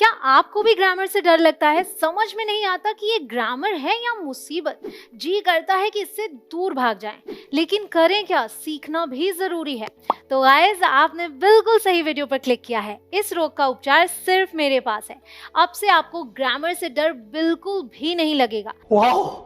क्या आपको भी ग्रामर से डर लगता है? समझ में नहीं आता कि ये ग्रामर है या मुसीबत। जी करता है कि इससे दूर भाग जाएं, लेकिन करें क्या? सीखना भी जरूरी है। तो गाइस, आपने बिल्कुल सही वीडियो पर क्लिक किया है। इस रोग का उपचार सिर्फ मेरे पास है। अब से आपको ग्रामर से डर बिल्कुल भी नहीं लगेगा,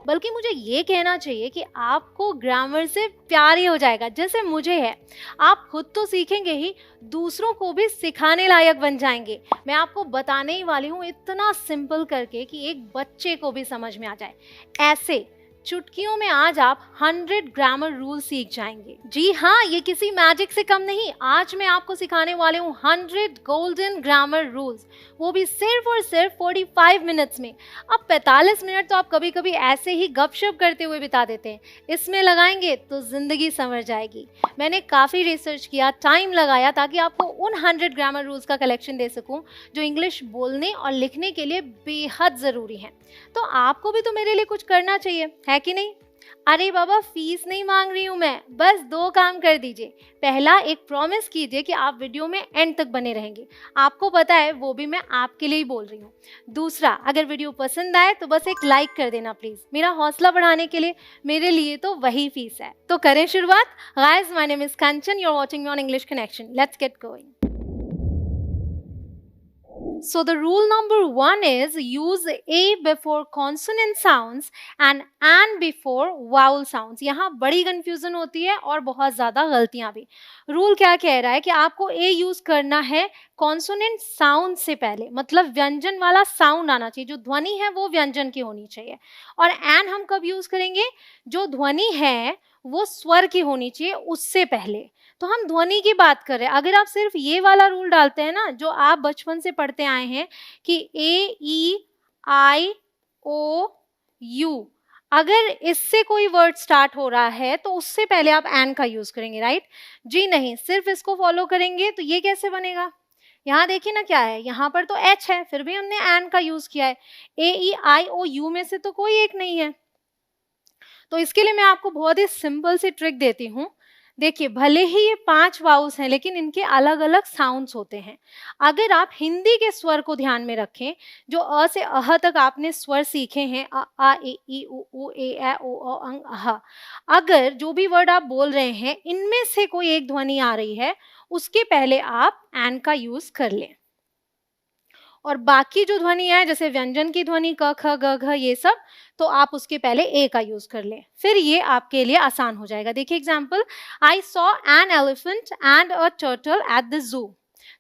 बल्कि मुझे ये कहना चाहिए कि आपको ग्रामर से प्यार ही हो जाएगा, जैसे मुझे है। आप खुद तो सीखेंगे ही, दूसरों को भी सिखाने लायक बन जाएंगे। मैं आपको बताने ही वाली हूँ इतना सिंपल करके कि एक बच्चे को भी समझ में आ जाए। ऐसे चुटकियों में आज आप 100 ग्रामर रूल सीख जाएंगे। जी हाँ, ये किसी मैजिक से कम नहीं। आज मैं आपको सिखाने वाले हूँ 100 गोल्डन ग्रामर रूल्स, वो भी सिर्फ और सिर्फ 45 मिनट्स में। अब 45 मिनट तो आप कभी कभी ऐसे ही गपशप करते हुए बिता देते हैं, इसमें लगाएंगे तो जिंदगी संवर जाएगी। मैंने काफ़ी रिसर्च किया, टाइम लगाया, ताकि आपको उन 100 ग्रामर रूल्स का कलेक्शन दे सकूं जो इंग्लिश बोलने और लिखने के लिए बेहद ज़रूरी हैं। तो आपको भी तो मेरे लिए कुछ करना चाहिए, है कि नहीं? अरे बाबा, फीस नहीं मांग रही हूँ मैं, बस 2 काम कर दीजिए। पहला, एक प्रॉमिस कीजिए कि आप वीडियो में एंड तक बने रहेंगे। आपको पता है, वो भी मैं आपके लिए ही बोल रही हूँ। दूसरा, अगर वीडियो पसंद आए तो बस एक लाइक कर देना प्लीज, मेरा हौसला बढ़ाने के लिए। मेरे लिए तो वही फीस है। तो करें शुरुआत। Guys, my name is Kanchan, you are watching me on English connection. Let's get going. So the rule number 1 is use a before consonant sounds and before vowel sounds। यहाँ बड़ी कंफ्यूजन होती है और बहुत ज़्यादा गलतियाँ भी। रूल क्या कह रहा है कि आपको a यूज़ करना है कॉन्सोनेंट साउंड से पहले, मतलब व्यंजन वाला साउंड आना चाहिए। जो ध्वनि है वो व्यंजन की होनी चाहिए। और एन हम कब यूज़ करेंगे? जो ध्वनि है वो स्वर की होनी चाहिए उससे पहले। तो हम ध्वनि की बात कर रहे हैं। अगर आप सिर्फ ये वाला रूल डालते हैं ना, जो आप बचपन से पढ़ते आए हैं कि ए ई आई ओ यू, अगर इससे कोई वर्ड स्टार्ट हो रहा है तो उससे पहले आप एन का यूज करेंगे, राइट? जी नहीं, सिर्फ इसको फॉलो करेंगे तो ये कैसे बनेगा? यहाँ देखिए ना, क्या है, यहाँ पर तो एच है, फिर भी हमने एन का यूज किया है। ए ई आई ओ यू में से तो कोई एक नहीं है। तो इसके लिए मैं आपको बहुत ही सिंपल सी ट्रिक देती हूँ। देखिए, भले ही ये 5 वाउल्स हैं, लेकिन इनके अलग अलग साउंड्स होते हैं। अगर आप हिंदी के स्वर को ध्यान में रखें, जो अ से अह तक आपने स्वर सीखे हैं, अ आ ए ई उ ए ऐ ओ औ अंग अह, अगर जो भी वर्ड आप बोल रहे हैं इनमें से कोई एक ध्वनि आ रही है, उसके पहले आप एन का यूज कर लें। और बाकी जो ध्वनि है, जैसे व्यंजन की ध्वनि क ख ग घ, ये सब, तो आप उसके पहले ए का यूज कर लें। फिर ये आपके लिए आसान हो जाएगा। देखिए example, I saw an elephant and a turtle at the zoo.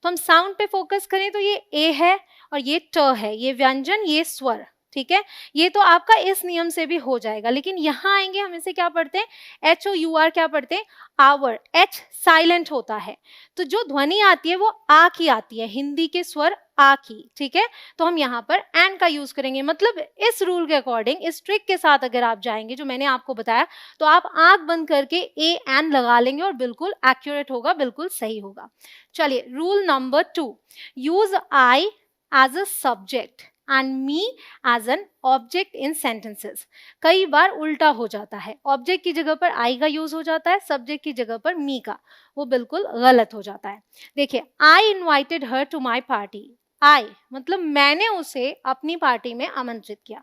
तो हम साउंड पे फोकस करें तो ये ए है और ये ट है, ये व्यंजन, ये स्वर, ठीक है। ये तो आपका इस नियम से भी हो जाएगा। लेकिन यहाँ आएंगे, हम इसे क्या पढ़ते हैं? एच ओ यू आर क्या पढ़ते हैं? आवर। एच साइलेंट होता है, तो जो ध्वनि आती है वो आ की आती है, हिंदी के स्वर आ की, ठीक है। तो हम यहाँ पर एन का यूज करेंगे। मतलब इस रूल के अकॉर्डिंग, इस ट्रिक के साथ अगर आप जाएंगे जो मैंने आपको बताया, तो आप आंख बंद करके ए एन लगा लेंगे और बिल्कुल एक्यूरेट होगा, बिल्कुल सही होगा। चलिए, rule number 2, use I as a subject and me as an object in sentences. कई बार उल्टा हो जाता है, ऑब्जेक्ट की जगह पर आई का यूज हो जाता है, सब्जेक्ट की जगह पर मी का। वो बिल्कुल गलत हो जाता है। देखिए, I invited her to my party. I मतलब मैंने उसे अपनी पार्टी में आमंत्रित किया,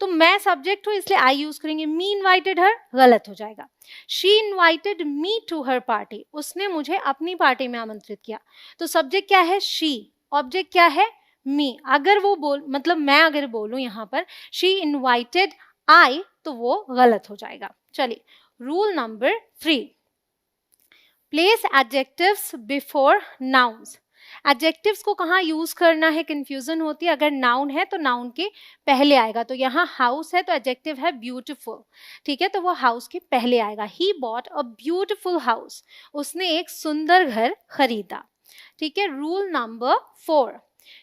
तो मैं सब्जेक्ट हूं इसलिए आई यूज करेंगे। मी इन्वाइटेड हर गलत हो जाएगा। She invited me to her party, उसने मुझे अपनी पार्टी में आमंत्रित किया। तो सब्जेक्ट क्या है? शी। ऑब्जेक्ट क्या है? मी। अगर वो मतलब मैं अगर बोलूं यहाँ पर शी इन्वाइटेड आई, तो वो गलत हो जाएगा। चलिए, rule number 3, place adjectives before nouns. Adjectives को कहाँ यूज करना है, कंफ्यूजन होती है। अगर नाउन है तो नाउन के पहले आएगा। तो यहाँ हाउस है तो एडजेक्टिव है ब्यूटीफुल, ठीक है, तो वो हाउस के पहले आएगा। He bought a beautiful house, उसने एक सुंदर घर खरीदा, ठीक है। Rule number 4,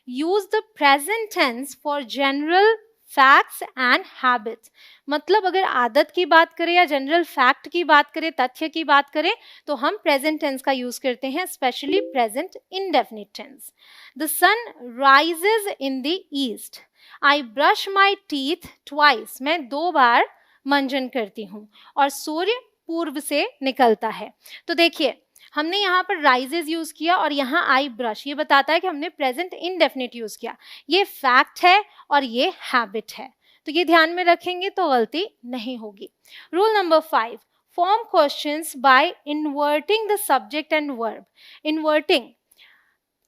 use the present tense for general facts and habits. मतलब अगर आदत की बात करें या जनरल फैक्ट की बात करें, तथ्य की बात करें, तो हम प्रेजेंट टेंस का यूज करते हैं, specially present indefinite tense. The sun rises in the east. I brush my teeth twice, मैं 2 बार मंजन करती हूँ। और सूर्य पूर्व से निकलता है। तो देखिए, हमने यहाँ पर राइजेज यूज किया और यहाँ आई ब्रश, ये बताता है कि हमने प्रेजेंट इंडेफिनिट यूज किया। ये फैक्ट है और ये हैबिट है, तो ये ध्यान में रखेंगे तो गलती नहीं होगी। Rule number 5, form questions bye inverting the subject and verb.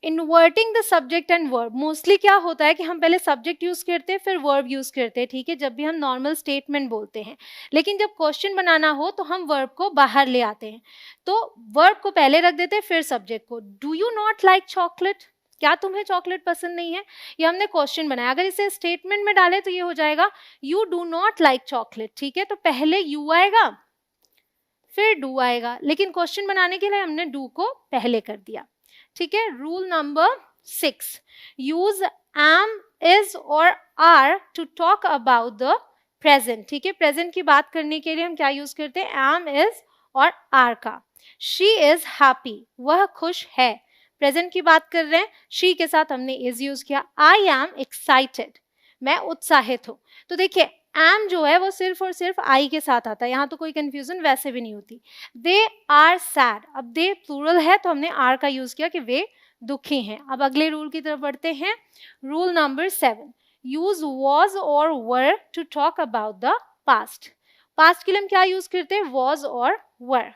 Inverting the subject and verb, mostly क्या होता है कि हम पहले सब्जेक्ट यूज करते हैं फिर वर्ब यूज करते हैं, ठीक है, जब भी हम नॉर्मल स्टेटमेंट बोलते हैं। लेकिन जब क्वेश्चन बनाना हो तो हम वर्ब को बाहर ले आते हैं, तो वर्ब को पहले रख देते हैं फिर सब्जेक्ट को। Do you not like chocolate, क्या तुम्हें चॉकलेट पसंद नहीं है, ये हमने क्वेश्चन बनाया। अगर इसे स्टेटमेंट में डाले तो ये हो जाएगा you do not like chocolate, ठीक है, तो पहले यू आएगा फिर डू आएगा, लेकिन क्वेश्चन बनाने के लिए हमने डू को पहले कर दिया, ठीक है। Rule number 6, use am, is और are to talk about the present, ठीक है। प्रेजेंट की बात करने के लिए हम क्या यूज करते हैं, एम, इज और आर का। शी इज हैप्पी, वह खुश है, प्रेजेंट की बात कर रहे हैं, शी के साथ हमने इज यूज किया। आई एम एक्साइटेड, मैं उत्साहित हूं। तो देखिए एम जो है वो सिर्फ और सिर्फ आई के साथ आता है, यहाँ तो कोई कंफ्यूजन वैसे भी नहीं होती। दे आर सैड, अब दे प्लूरल है तो हमने आर का यूज किया कि वे दुखी हैं। अब अगले रूल की तरफ बढ़ते हैं। रूल नंबर 7, यूज वॉज और were to talk about the past. Past के लिए हम क्या यूज करते हैं, वॉज और were.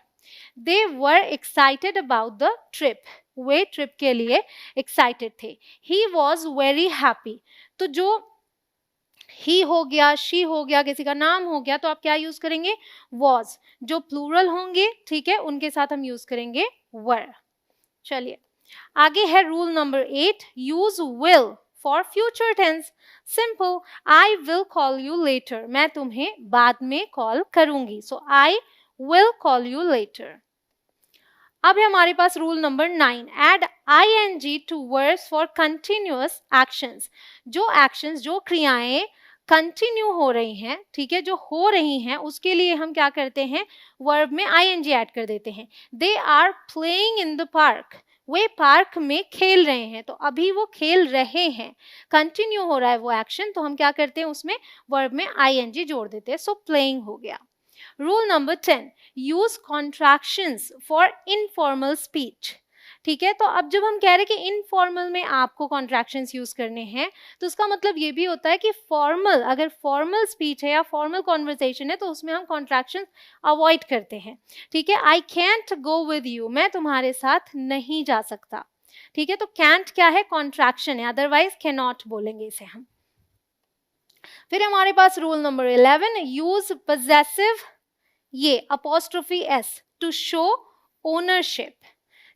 They were excited about the trip, वे ट्रिप के लिए एक्साइटेड थे। ही वॉज वेरी हैप्पी, तो जो ही हो गया, शी हो गया, किसी का नाम हो गया, तो आप क्या यूज करेंगे, वॉज। जो प्लूरल होंगे, ठीक है, उनके साथ हम यूज करेंगे वर। चलिए आगे है rule number 8, use will for future tense. Simple, I will call you later, मैं तुम्हें बाद में कॉल करूंगी, so I will call you later. अब है हमारे पास rule number 9, add ing to verbs for continuous actions. जो एक्शंस, जो क्रियाएं कंटिन्यू हो रही हैं, ठीक है, जो हो रही हैं, उसके लिए हम क्या करते हैं, वर्ब में ing ऐड कर देते हैं। They are playing in the park, वे पार्क में खेल रहे हैं, तो अभी वो खेल रहे हैं, कंटिन्यू हो रहा है वो एक्शन, तो हम क्या करते हैं, उसमें वर्ब में ing जोड़ देते हैं, सो प्लेइंग हो गया। Rule number 10, use contractions for informal speech, ठीक है। तो अब जब हम कह रहे हैं कि इनफॉर्मल में आपको कॉन्ट्रैक्शंस यूज करने हैं, तो उसका मतलब ये भी होता है कि फॉर्मल, अगर फॉर्मल स्पीच है या फॉर्मल कॉन्वर्सेशन है तो उसमें हम कॉन्ट्रैक्शंस अवॉइड करते हैं, ठीक है। I can't go with you, मैं तुम्हारे साथ नहीं जा सकता, ठीक है। तो कैंट क्या है, कॉन्ट्रैक्शन है, अदरवाइज कैन नॉट बोलेंगे इसे हम। फिर हमारे पास रूल नंबर 11, यूज पजेसिव, ये apostrophe s, to show ownership.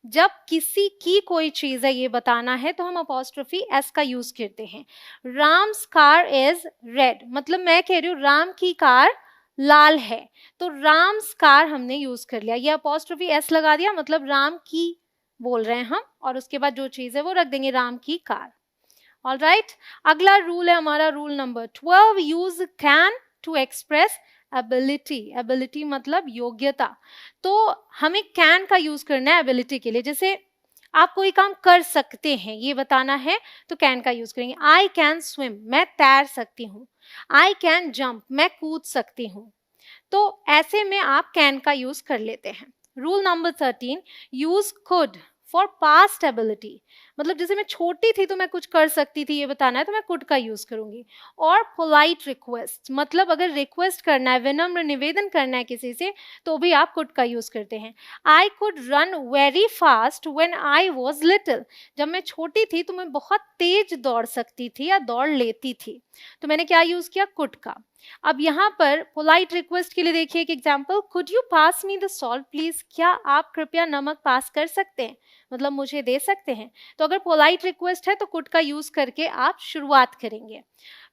जब किसी की कोई चीज है ये बताना है तो हम अपोस्ट्रोफी एस का यूज करते हैं। राम्स कार इज रेड, मतलब मैं कह रही हूँ राम की कार लाल है, तो राम्स कार हमने यूज कर लिया, ये अपोस्ट्रोफी एस लगा दिया, मतलब राम की बोल रहे हैं हम, और उसके बाद जो चीज है वो रख देंगे राम की कार। ऑलराइट, अगला रूल है हमारा rule number 12, use can to express ability. Ability मतलब योग्यता, तो हमें कैन का यूज करना है एबिलिटी के लिए। जैसे आप कोई काम कर सकते हैं ये बताना है तो कैन का यूज करेंगे। आई कैन स्विम, मैं तैर सकती हूँ। आई कैन जंप, मैं कूद सकती हूँ। तो ऐसे में आप कैन का यूज कर लेते हैं। Rule number 13, use could for past ability, मतलब जैसे मैं छोटी थी तो मैं कुछ कर सकती थी ये बताना है तो मैं कुड का यूज करूंगी। और पोलाइट रिक्वेस्ट, मतलब अगर रिक्वेस्ट करना है, विनम्र निवेदन करना है किसी से, तो भी आप कुड का यूज करते हैं। I could run very fast when I was little, जब मैं छोटी थी तो मैं बहुत तेज दौड़ सकती थी या दौड़ लेती थी, तो मैंने क्या यूज किया, कुड का। अब यहाँ पर पोलाइट रिक्वेस्ट के लिए देखिए एक example, could you pass me the salt please, क्या आप कृपया नमक पास कर सकते हैं, मतलब मुझे दे सकते हैं। तो अगर पोलाइट रिक्वेस्ट है तो कुड का यूज करके आप शुरुआत करेंगे।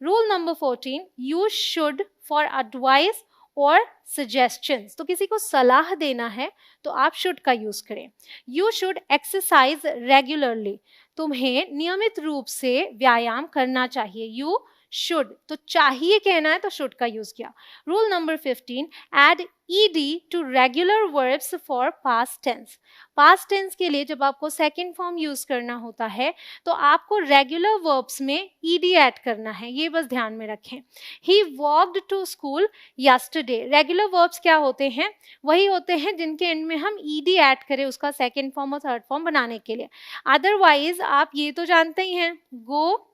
Rule number 14, use should for advice और सजेशंस, तो किसी को सलाह देना है तो आप शुड का यूज करें। यू शुड एक्सरसाइज रेगुलरली, तुम्हें नियमित रूप से व्यायाम करना चाहिए। यू शुड, तो चाहिए कहना है तो शुड का यूज किया। Rule number 15, add ed to regular verbs for past tense. Past tense के लिए जब आपको सेकंड फॉर्म यूज करना होता है तो आपको रेगुलर वर्ब्स में ed ऐड करना है, ये बस ध्यान में रखें। He walked to school yesterday, regular verbs क्या होते हैं, वही होते हैं जिनके एंड में हम ed ऐड करें उसका सेकंड फॉर्म और थर्ड फॉर्म बनाने के लिए। अदरवाइज आप ये तो जानते ही हैं, गो,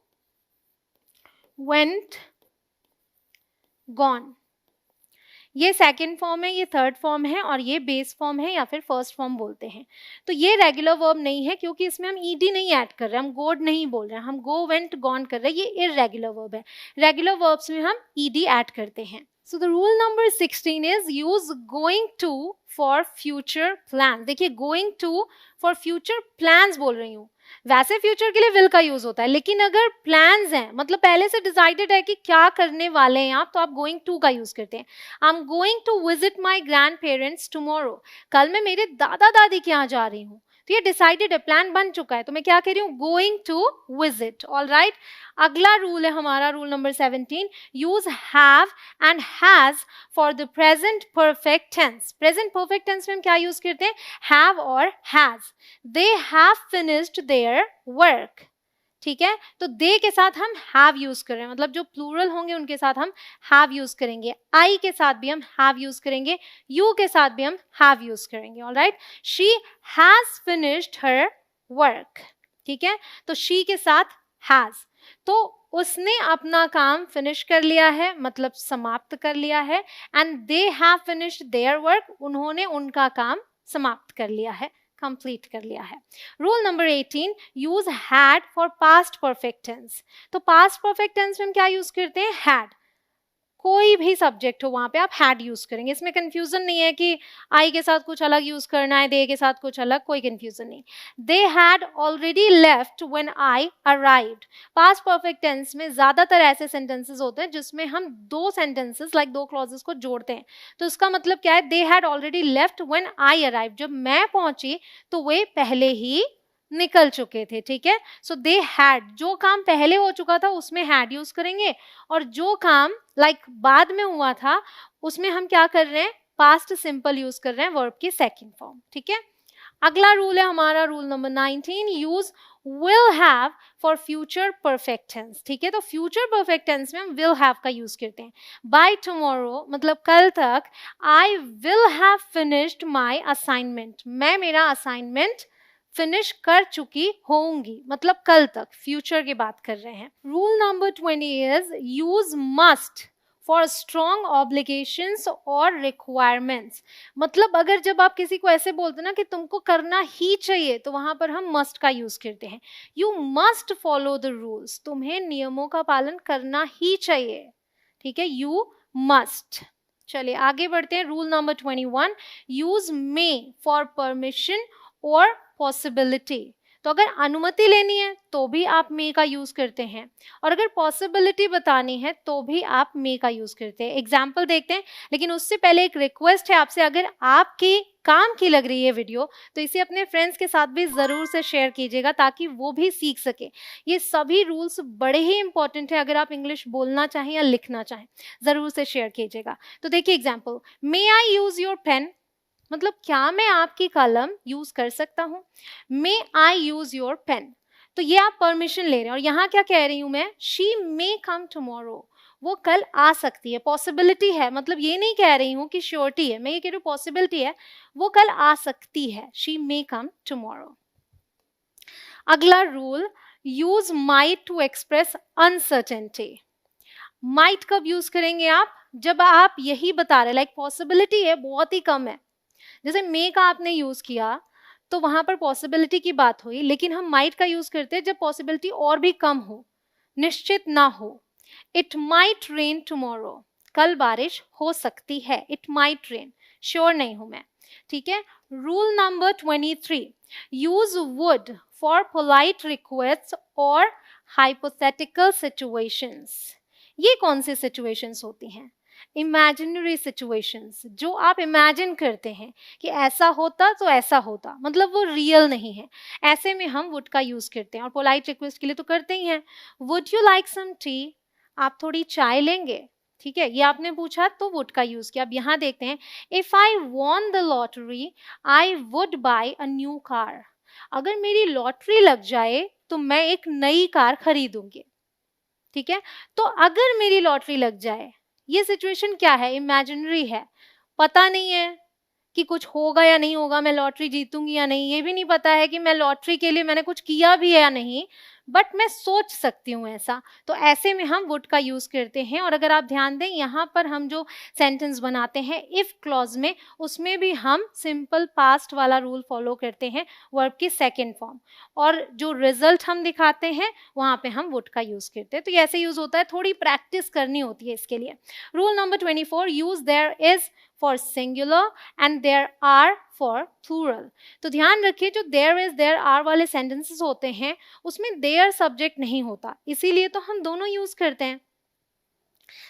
went, gone, ये सेकंड फॉर्म है, ये थर्ड फॉर्म है और ये बेस फॉर्म है या फिर फर्स्ट फॉर्म बोलते हैं। तो ये रेगुलर वर्ब नहीं है क्योंकि इसमें हम ed नहीं ऐड कर रहे हैं, हम गोड नहीं बोल रहे हैं, हम गो, वेंट, गॉन कर रहे हैं, ये इररेगुलर वर्ब है। रेगुलर वर्ब्स में हम ed ऐड करते हैं। So the rule number 16 is use going to for future plan. देखिए going to for future plans बोल रही हूँ, वैसे फ्यूचर के लिए विल का यूज होता है, लेकिन अगर प्लान्स हैं मतलब पहले से डिसाइडेड है कि क्या करने वाले हैं आप, तो आप गोइंग टू का यूज करते हैं। I am going to visit my grandparents tomorrow, कल मैं मेरे दादा दादी के यहाँ जा रही हूँ, तो ये डिसाइडेड है, प्लान बन चुका है, तो मैं क्या कह रही हूँ, going to visit. All right, अगला रूल है हमारा rule number 17, use have and has for the present perfect tense. Present perfect tense में हम क्या यूज करते हैं, हैव और has. They have finished their work, ठीक है, तो दे के साथ हम हैव यूज कर रहे हैं, मतलब जो प्लूरल होंगे उनके साथ हम हैव यूज करेंगे, आई के साथ भी हम हैव यूज करेंगे, यू के साथ भी हम हैव यूज करेंगे। Alright, she has finished her work, ठीक है, तो शी के साथ हैज, तो उसने अपना काम फिनिश कर लिया है, मतलब समाप्त कर लिया है। And they have finished their work, उन्होंने उनका काम समाप्त कर लिया है, कंप्लीट कर लिया है। Rule number 18, use had for past perfect tense. तो पास्ट परफेक्ट टेंस में हम क्या यूज करते हैं, हैड, कोई भी सब्जेक्ट हो वहां पे आप हैड यूज करेंगे, इसमें कंफ्यूजन नहीं है कि आई के साथ कुछ अलग यूज करना है, दे के साथ कुछ अलग, कोई कंफ्यूजन नहीं। They had already left when I arrived. Past perfect tense में ज्यादातर ऐसे सेंटेंसेस होते हैं जिसमें हम दो सेंटेंसेस लाइक दो क्लॉजेस को जोड़ते हैं, तो इसका मतलब क्या है, दे had already left when I arrived, जब मैं पहुंची तो वे पहले ही निकल चुके थे, ठीक है। सो दे हैड, जो काम पहले हो चुका था उसमें हैड यूज करेंगे, और जो काम बाद में हुआ था उसमें हम क्या कर रहे हैं, पास्ट सिंपल यूज कर रहे हैं, वर्ब की सेकंड फॉर्म, ठीक है। अगला रूल है हमारा rule number 19, use will have for future perfect tense, ठीक है। तो फ्यूचर परफेक्ट टेंस में हम will have का यूज करते हैं। बाय टुमारो मतलब कल तक, I will have finished my assignment, मैं मेरा असाइनमेंट फिनिश कर चुकी होंगी, मतलब कल तक, फ्यूचर की बात कर रहे हैं। Rule number 20 is use must for strong obligations और रिक्वायरमेंट्स। मतलब अगर जब आप किसी को ऐसे बोलते ना कि तुमको करना ही चाहिए, तो वहां पर हम मस्ट का यूज करते हैं। You must follow the rules, तुम्हें नियमों का पालन करना ही चाहिए, ठीक है, यू मस्ट। चलिए आगे बढ़ते हैं। Rule number 21, use may for permission और पॉसिबिलिटी। तो अगर अनुमति लेनी है तो भी आप मे का यूज करते हैं, और अगर पॉसिबिलिटी बतानी है तो भी आप मे का यूज करते हैं। एग्जाम्पल देखते हैं, लेकिन उससे पहले एक रिक्वेस्ट है आपसे, अगर आपकी काम की लग रही है वीडियो तो इसे अपने फ्रेंड्स के साथ भी जरूर से शेयर कीजिएगा ताकि वो भी सीख सके। ये सभी रूल्स बड़े ही इंपॉर्टेंट है, अगर आप इंग्लिश बोलना चाहें या लिखना चाहें, जरूर से शेयर कीजिएगा। तो देखिए example, may I use your pen, मतलब क्या मैं आपकी कलम यूज कर सकता हूं। May I use your pen, तो ये आप परमिशन ले रहे हैं। और यहाँ क्या कह रही हूं मैं, शी मे कम टुमारो, वो कल आ सकती है, पॉसिबिलिटी है, मतलब ये नहीं कह रही हूं कि श्योरिटी है, मैं ये कह रही हूँ पॉसिबिलिटी है, वो कल आ सकती है, शी मे कम टुमारो। अगला rule, use might to express uncertainty. Might कब यूज करेंगे आप, जब आप यही बता रहे लाइक पॉसिबिलिटी है बहुत ही कम है, जैसे मे का आपने यूज किया तो वहां पर पॉसिबिलिटी की बात हुई, लेकिन हम माइट का यूज करते हैं जब पॉसिबिलिटी और भी कम हो, निश्चित ना हो। इट माइट रेन टुमारो, कल बारिश हो सकती है, इट माइट रेन, श्योर नहीं हूं मैं, ठीक है। Rule number 23, use would for polite request और हाइपोथेटिकल सिचुएशंस। ये कौन सी सिचुएशंस होती हैं, इमेजिनरी सिचुएशंस, जो आप इमेजिन करते हैं कि ऐसा होता तो ऐसा होता, मतलब वो रियल नहीं है, ऐसे में हम वुड का यूज करते हैं। और पोलाइट रिक्वेस्ट के लिए तो करते ही हैं, would you like some tea, आप थोड़ी चाय लेंगे, ठीक है, ये आपने पूछा तो वुड का यूज किया। अब यहाँ देखते हैं, if I won the lottery I would buy a new car. अगर मेरी लॉटरी लग जाए तो मैं एक नई कार खरीदूंगी, ठीक है। तो अगर मेरी लॉटरी लग जाए, ये सिचुएशन क्या है, इमेजिनरी है, पता नहीं है कि कुछ होगा या नहीं होगा, मैं लॉटरी जीतूंगी या नहीं, ये भी नहीं पता है कि मैं लॉटरी के लिए मैंने कुछ किया भी है या नहीं, बट मैं सोच सकती हूँ ऐसा, तो ऐसे में हम वुड का यूज करते हैं। और अगर आप ध्यान दें, यहाँ पर हम जो सेंटेंस बनाते हैं इफ क्लॉज में, उसमें भी हम सिंपल पास्ट वाला रूल फॉलो करते हैं, वर्ब की सेकेंड फॉर्म, और जो रिजल्ट हम दिखाते हैं वहां पे हम वुड का यूज करते हैं। तो ये ऐसे यूज होता है, थोड़ी प्रैक्टिस करनी होती है इसके लिए। Rule number 24, use there is for singular and there are for plural. तो ध्यान रखिए, जो देयर इज देयर आर वाले सेंटेंसेस होते हैं उसमें देयर सब्जेक्ट नहीं होता, इसीलिए तो हम दोनों यूज करते हैं,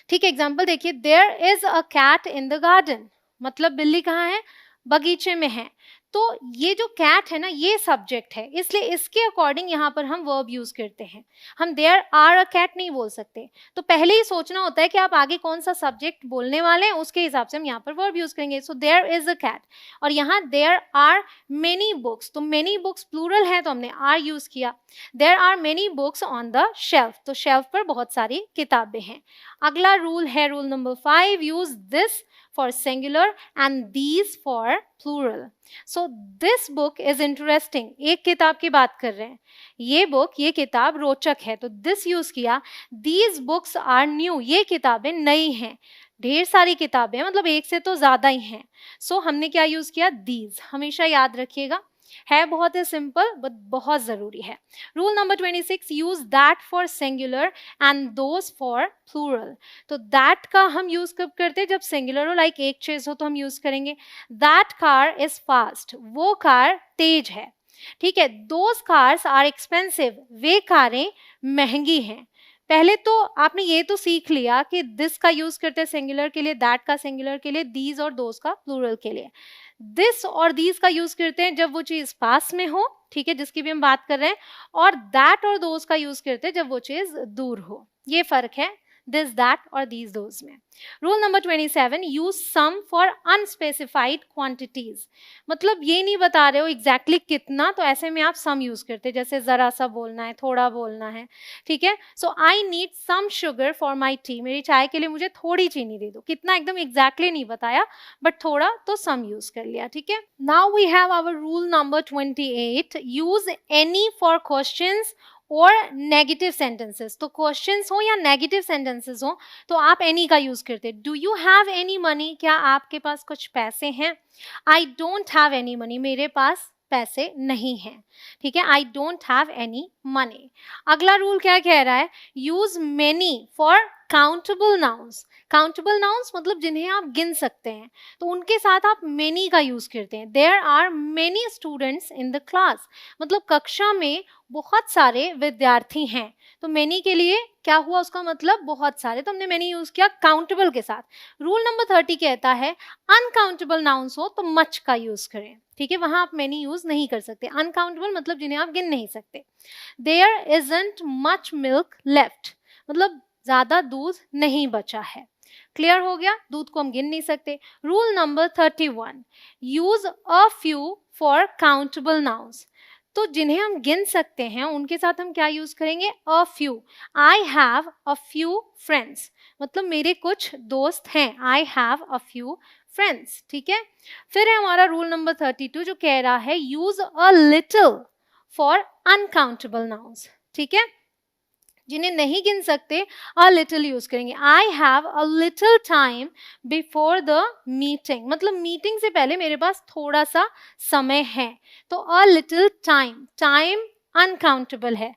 ठीक है। एग्जाम्पल देखिए, there is a cat in the garden, मतलब बिल्ली कहाँ है, बगीचे में है। तो ये जो कैट है ना, ये सब्जेक्ट है, इसलिए इसके अकॉर्डिंग यहाँ पर हम वर्ब यूज करते हैं। हम देयर आर अ कैट नहीं बोल सकते, तो पहले ही सोचना होता है कि आप आगे कौन सा सब्जेक्ट बोलने वाले हैं, उसके हिसाब से हम यहाँ पर वर्ब यूज करेंगे। So there is a cat, और यहाँ देयर आर मेनी बुक्स, तो मेनी बुक्स प्लूरल है तो हमने आर यूज किया। There are many books on the shelf, तो शेल्फ पर बहुत सारी किताबें हैं। अगला रूल है rule number 5, use this for singular and these for plural. So this book is interesting, एक किताब की बात कर रहे हैं, ये बुक, ये किताब रोचक है, तो this यूज किया। These books are new, ये किताबें नई हैं, ढेर सारी किताबें मतलब एक से तो ज्यादा ही हैं, सो हमने क्या यूज किया, these। हमेशा याद रखिएगा, है बहुत ही सिंपल बट बहुत जरूरी है। Rule number 26, use that for singular and those for plural. तो दैट का हम यूज कब करते हैं, जब सिंगुलर हो, लाइक एक चीज हो तो हम यूज करेंगे। दैट कार इज फास्ट, वो कार तेज है, ठीक है। दोज कार्स आर एक्सपेंसिव, वे कारें महंगी हैं। पहले तो आपने ये तो सीख लिया कि दिस का यूज करते हैं सिंगुलर के लिए, दैट का सिंगुलर के लिए, दीज और दोज का प्लूरल के लिए। दिस और दीज का यूज करते हैं जब वो चीज पास में हो, ठीक है, जिसकी भी हम बात कर रहे हैं, और दैट और दोज का यूज करते हैं जब वो चीज दूर हो। ये फर्क है दिस, दैट और दीज, दोज में। Rule number 27, use some for unspecified quantities, मतलब ये नहीं बता रहे हो एग्जैक्टली कितना, तो ऐसे में आप सम यूज करते हैं, जैसे जरा सा बोलना है, थोड़ा बोलना है, ठीक है। So I need some sugar for my tea, मेरी चाय के लिए मुझे थोड़ी चीनी दे दो, कितना एकदम एग्जैक्टली नहीं बताया, बट थोड़ा तो सम यूज कर लिया, ठीक है। Now we have our rule number 28, use any for questions और नेगेटिव सेंटेंसेस। तो क्वेश्चंस हो या नेगेटिव सेंटेंसेस हो तो आप एनी का यूज करते हैं। Do you have any money, क्या आपके पास कुछ पैसे हैं। I don't have any money, मेरे पास पैसे नहीं हैं, ठीक है। I don't have any money. अगला रूल क्या कह रहा है, use many for countable nouns. Countable nouns मतलब जिन्हें आप गिन सकते हैं, तो उनके साथ आप मेनी का यूज करते हैं। There are many students in the class, मतलब कक्षा में बहुत सारे विद्यार्थी हैं, तो मेनी के लिए क्या हुआ, उसका मतलब बहुत सारे, तो हमने मेनी यूज किया काउंटेबल के साथ। रूल नंबर 30 कहता है अनकाउंटेबल नाउन्स हो तो मच का यूज करें, ठीक है, वहां आप मेनी यूज नहीं कर सकते। अनकाउंटेबल मतलब जिन्हें आप गिन नहीं सकते। There isn't much milk left, मतलब ज्यादा दूध नहीं बचा है। क्लियर हो गया, दूध को हम गिन नहीं सकते। Rule number 31, use a few for countable nouns, तो जिन्हें हम गिन सकते हैं उनके साथ हम क्या यूज करेंगे, a few. I have a few friends, मतलब मेरे कुछ दोस्त हैं, I have a few friends, ठीक है। फिर है हमारा रूल नंबर 32 जो कह रहा है use a little for uncountable nouns, ठीक है, जिन्हें नहीं गिन सकते अ लिटिल यूज करेंगे। I have a little time before the meeting, मतलब मीटिंग से पहले मेरे पास थोड़ा सा समय है, तो a little time, time uncountable है,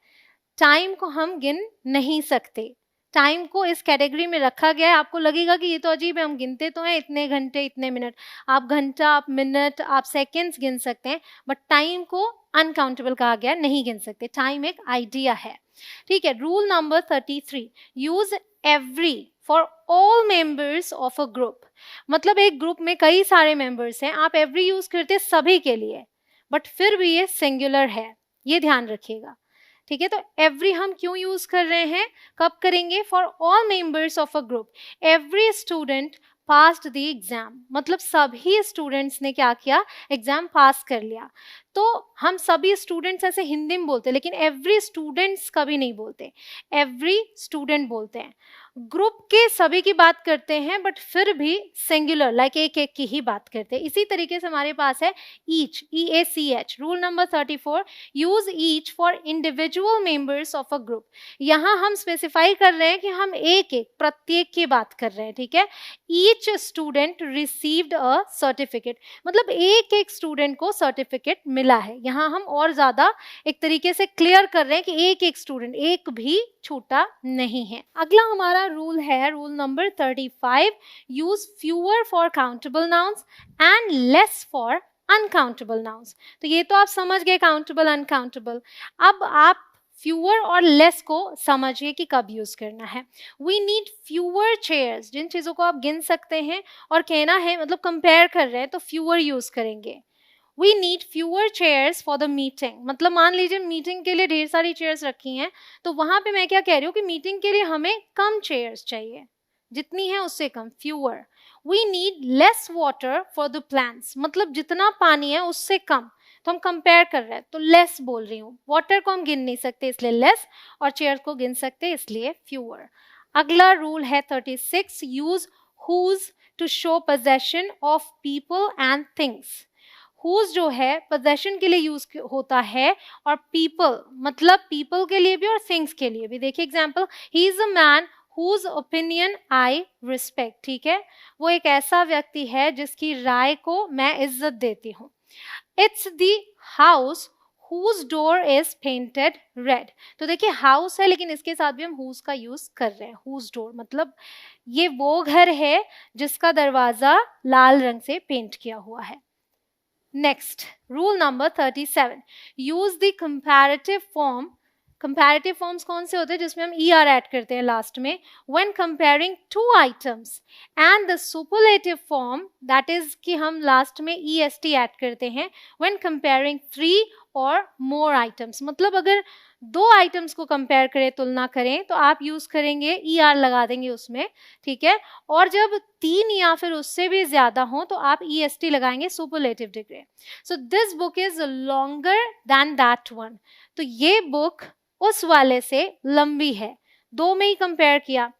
टाइम को हम गिन नहीं सकते। टाइम को इस कैटेगरी में रखा गया है। आपको लगेगा कि ये तो अजीब है, हम गिनते तो हैं इतने घंटे इतने मिनट, आप घंटा, आप मिनट, आप सेकेंड्स गिन सकते हैं, बट टाइम को अनकाउंटेबल कहा गया, नहीं गिन सकते। टाइम एक आइडिया है, ठीक है। Rule number 33, use every for all members of a group, मतलब एक ग्रुप में कई सारे मेंबर्स हैं, आप एवरी यूज करते सभी के लिए, बट फिर भी ये सिंगुलर है, ये ध्यान रखिएगा, ठीक है। तो एवरी हम क्यों यूज कर रहे हैं, कब करेंगे, for all members of a group, every student passed the exam, मतलब सभी स्टूडेंट्स ने क्या किया, एग्जाम पास कर लिया। तो हम सभी स्टूडेंट्स ऐसे हिंदी में बोलते हैं, लेकिन एवरी स्टूडेंट्स कभी नहीं बोलते, एवरी स्टूडेंट बोलते हैं। ग्रुप के सभी की बात करते हैं, बट फिर भी सिंगुलर लाइक एक एक की ही बात करते हैं। इसी तरीके से हमारे पास है each, EACH, rule number 34, use each for individual members of a group. यहाँ हम स्पेसिफाई कर रहे हैं कि हम एक एक, प्रत्येक की बात कर रहे हैं, ठीक है। Each student received a certificate, मतलब एक एक स्टूडेंट को सर्टिफिकेट मिला है। यहाँ हम और ज्यादा एक तरीके से क्लियर कर रहे हैं कि एक एक स्टूडेंट, एक भी छूटा नहीं है। अगला हमारा रूल है rule number 35, use fewer for countable nouns and less for uncountable nouns. तो ये तो आप समझ गए काउंटेबल अनकाउंटेबल। अब आप फ्यूअर और लेस को समझिए कि कब यूज करना है। वी नीड फ्यूअर चेयर्स, जिन चीजों को आप गिन सकते हैं और कहना है मतलब कंपेयर कर रहे हैं तो फ्यूअर यूज करेंगे। We need fewer chairs for the meeting, मतलब मान लीजिए मीटिंग के लिए ढेर सारी चेयर्स रखी हैं, तो वहां पे मैं क्या कह रही हूँ कि मीटिंग के लिए हमें कम चेयर्स चाहिए, जितनी है उससे कम, fewer. We need less water for the plants, मतलब जितना पानी है उससे कम, तो हम कंपेयर कर रहे हैं तो लेस बोल रही हूँ। वाटर को हम गिन नहीं सकते इसलिए लेस, और चेयर को गिन सकते इसलिए fewer. अगला रूल है 36, use whose to show possession of people and things. whose जो है possession के लिए यूज होता है, और people मतलब people के लिए भी और things के लिए भी। देखिए example, he is a man whose opinion I respect, ठीक है, वो एक ऐसा व्यक्ति है जिसकी राय को मैं इज्जत देती हूँ। It's the house whose door is painted red, तो देखिए house है लेकिन इसके साथ भी हम whose का यूज कर रहे हैं। whose door मतलब ये वो घर है जिसका दरवाजा लाल रंग से पेंट किया हुआ है। Next, rule number 37, use the comparative form. Comparative forms कौन से होते हैं, जिसमें हम ER ऐड करते हैं लास्ट में, when comparing two items, and the superlative form, that is कि हम लास्ट में EST ऐड करते हैं when comparing 3 or more items, मतलब अगर 2 आइटम्स को कंपेयर करें, तुलना करें, तो आप यूज करेंगे ER लगा देंगे उसमें, ठीक है। और जब 3 या फिर उससे भी ज्यादा हो तो आप EST लगाएंगे, superlative degree. So this book is longer than that one, तो ये बुक उस वाले से लंबी है, 2 में ही कंपेयर किया।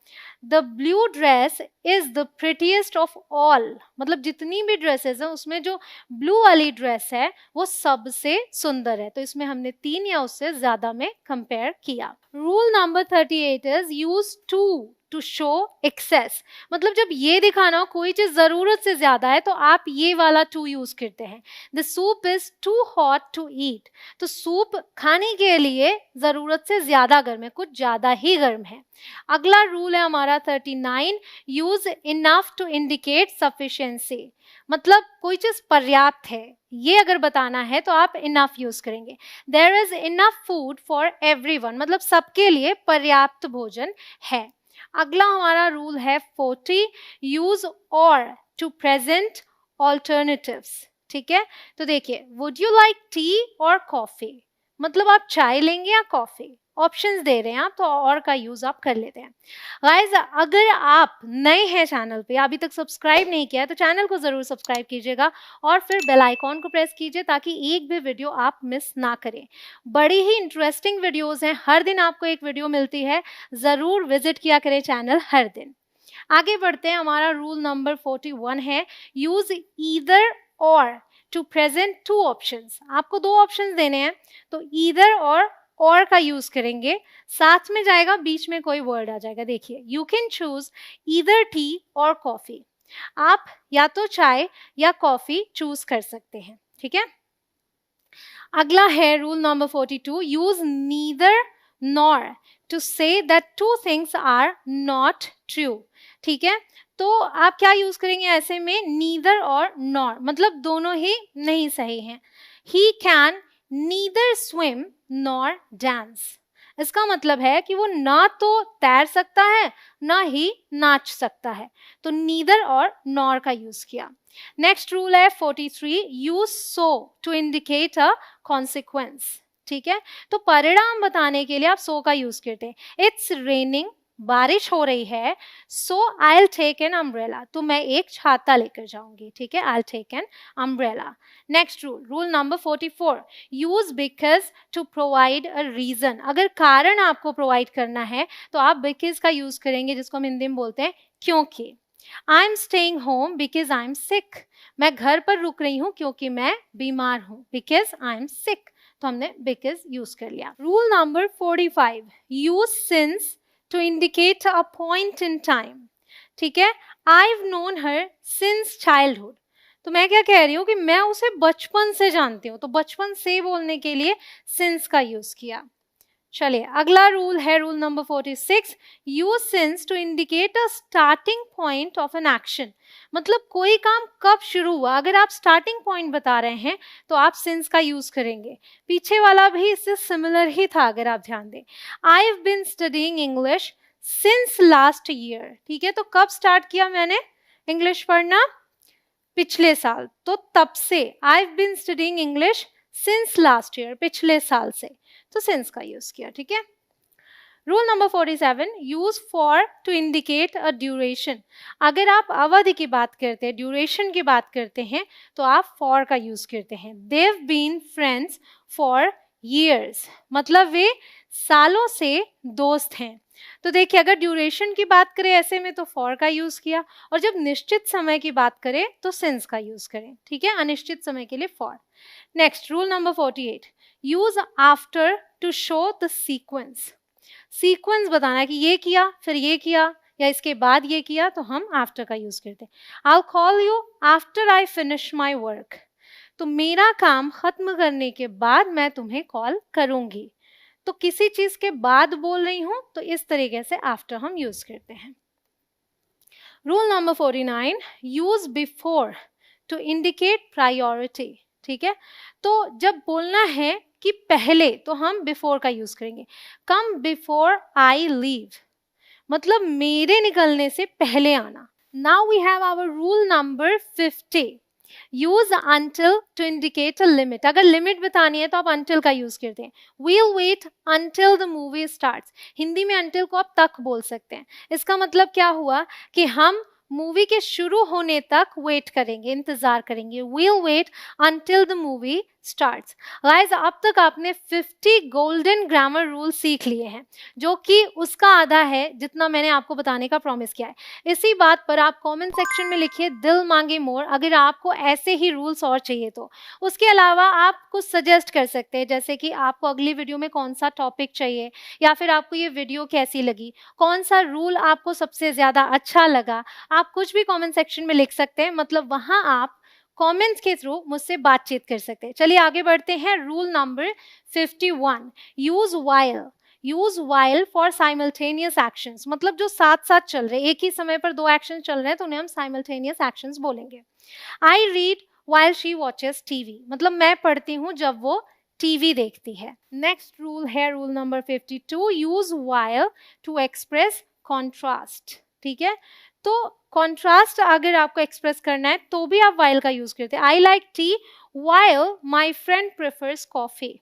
The blue dress is the prettiest of all, मतलब जितनी भी ड्रेसेस हैं उसमें जो ब्लू वाली ड्रेस है वो सबसे सुंदर है, तो इसमें हमने 3 या उससे ज्यादा में कंपेयर किया। Rule number 38 is use too show excess, मतलब जब ये दिखाना हो कोई चीज जरूरत से ज्यादा है तो आप ये वाला टू यूज करते हैं। The soup is too hot to eat, तो सूप खाने के लिए जरूरत से ज्यादा गर्म है, कुछ ज्यादा ही गर्म है। अगला रूल है हमारा 39, use enough to indicate sufficiency, मतलब कोई चीज पर्याप्त है ये अगर बताना है तो आप इनफ यूज करेंगे। There is enough food for everyone, मतलब सबके लिए पर्याप्त भोजन है। अगला हमारा रूल है 40, यूज और टू प्रेजेंट ऑल्टरनेटिव्स, ठीक है। तो देखिए, वुड यू लाइक टी और कॉफी, मतलब आप चाय लेंगे या कॉफी, ऑप्शंस दे रहे हैं आप, तो और का यूज आप कर लेते हैं। गाइस, अगर आप नए हैं चैनल पे, अभी तक सब्सक्राइब नहीं किया है, तो चैनल को जरूर सब्सक्राइब कीजिएगा और फिर बेल आइकॉन को प्रेस कीजिए ताकि एक भी वीडियो आप मिस ना करें। बड़ी ही इंटरेस्टिंग वीडियोस हैं, हर दिन आपको एक वीडियो मिलती है, जरूर विजिट किया करें चैनल हर दिन। आगे बढ़ते हैं, हमारा रूल नंबर 41 है, यूज ईदर और टू प्रेजेंट 2 ऑप्शंस। आपको 2 ऑप्शंस देने हैं, तो ईदर और का यूज करेंगे, साथ में जाएगा, बीच में कोई वर्ड आ जाएगा। देखिए, you can choose either T और कॉफी, आप या तो चाय या कॉफी चूज कर सकते हैं, ठीक है। अगला है rule number 42, use neither nor to say that 2 things are not true, ठीक है। तो आप क्या यूज करेंगे ऐसे में, नीदर और नॉर, मतलब दोनों ही नहीं सही हैं। He can neither swim nor dance, इसका मतलब है कि वो ना तो तैर सकता है ना ही नाच सकता है, तो नीदर और नॉर का यूज किया। नेक्स्ट रूल है 43, use so to indicate a consequence, ठीक है, तो परिणाम बताने के लिए आप सो का यूज करते हैं। इट्स रेनिंग, बारिश हो रही है, so I will take an umbrella, तो मैं एक छाता लेकर जाऊंगी, ठीक है, I will take an umbrella. Next rule, rule number 44, use because to provide a reason. अगर कारण आपको प्रोवाइड करना है तो आप बिकॉज का यूज करेंगे, जिसको हम हिंदी में बोलते हैं क्योंकि। I am staying home because I am sick, मैं घर पर रुक रही हूँ क्योंकि मैं बीमार हूँ, बिकॉज आई एम सिक, तो हमने बिकॉज यूज कर लिया। Rule number 45, use since to indicate a point in time, ठीक है, I have known her since childhood, तो मैं क्या कह रही हूँ कि मैं उसे बचपन से जानती हूँ, तो बचपन से बोलने के लिए सिंस का यूज किया। चलिए अगला रूल है rule number 46, use since to indicate a starting point of an action, मतलब कोई काम कब शुरू हुआ, अगर आप स्टार्टिंग पॉइंट बता रहे हैं तो आप सिंस का यूज करेंगे। पीछे वाला भी इससे सिमिलर ही था, अगर आप ध्यान दें। I have been studying English since last year, ठीक है, तो कब स्टार्ट किया मैंने इंग्लिश पढ़ना, पिछले साल, तो तब से। I have been studying English since last year, पिछले साल से, तो सिंस का यूज किया, ठीक है। Rule number 47, use for to indicate a duration, अगर आप अवधि की बात करते हैं, ड्यूरेशन की बात करते हैं, तो आप फॉर का यूज करते हैं। They've been friends for years, मतलब वे सालों से दोस्त हैं। तो देखिए अगर ड्यूरेशन की बात करें ऐसे में तो फॉर का यूज किया, और जब निश्चित समय की बात करें तो सिंस का यूज करें, ठीक है, अनिश्चित समय के लिए for. Next rule number 48, use after two show the sequence, sequence बताना है कि ये किया फिर ये किया या इसके बाद ये किया, तो हम आफ्टर का यूज करते हैं। I call you after I finish my work, तो मेरा काम खत्म करने के बाद मैं तुम्हें कॉल करूंगी, तो किसी चीज के बाद बोल रही हूं तो इस तरीके से आफ्टर हम यूज करते हैं। Rule number 49, use before to indicate priority, ठीक है, तो जब बोलना है कि पहले तो हम बिफोर का यूज करेंगे। कम बिफोर आई लीव, मतलब मेरे निकलने से पहले आना। Now we have our rule number 50, use until to indicate a limit, अगर लिमिट बतानी है तो आप until का यूज करते हैं। we'll wait until the movie starts, Hindi में until को आप तक बोल सकते हैं। इसका मतलब क्या हुआ कि हम मूवी के शुरू होने तक वेट करेंगे, इंतजार करेंगे। we'll wait until the movie starts। Guys अब तक आपने 50 गोल्डन ग्रामर रूल सीख लिए हैं, जो कि उसका आधा है जितना मैंने आपको बताने का प्रॉमिस किया है। इसी बात पर आप कमेंट सेक्शन में लिखिए दिल मांगे मोर, अगर आपको ऐसे ही रूल्स और चाहिए तो। उसके अलावा आप कुछ सजेस्ट कर सकते हैं, जैसे कि आपको अगली वीडियो में कौन सा टॉपिक चाहिए, या फिर आपको ये वीडियो कैसी लगी, कौन सा रूल आपको सबसे ज्यादा अच्छा लगा, आप कुछ भी कमेंट सेक्शन में लिख सकते हैं, मतलब वहां आप कमेंट्स के थ्रू मुझसे बातचीत कर सकते हैं। चलिए आगे बढ़ते हैं। Rule number 51, use while, use while for simultaneous actions, मतलब जो साथ साथ चल रहे, एक ही समय पर दो एक्शन चल रहे हैं तो उन्हें हम साइमल्टेनियस एक्शंस बोलेंगे। I read while she watches TV, मतलब मैं पढ़ती हूँ जब वो टीवी देखती है। नेक्स्ट रूल है rule number 52, use while to express contrast, ठीक है, तो कॉन्ट्रास्ट अगर आपको एक्सप्रेस करना है तो भी आप वाइल का यूज करते हैं। I like T while my friend prefers coffee,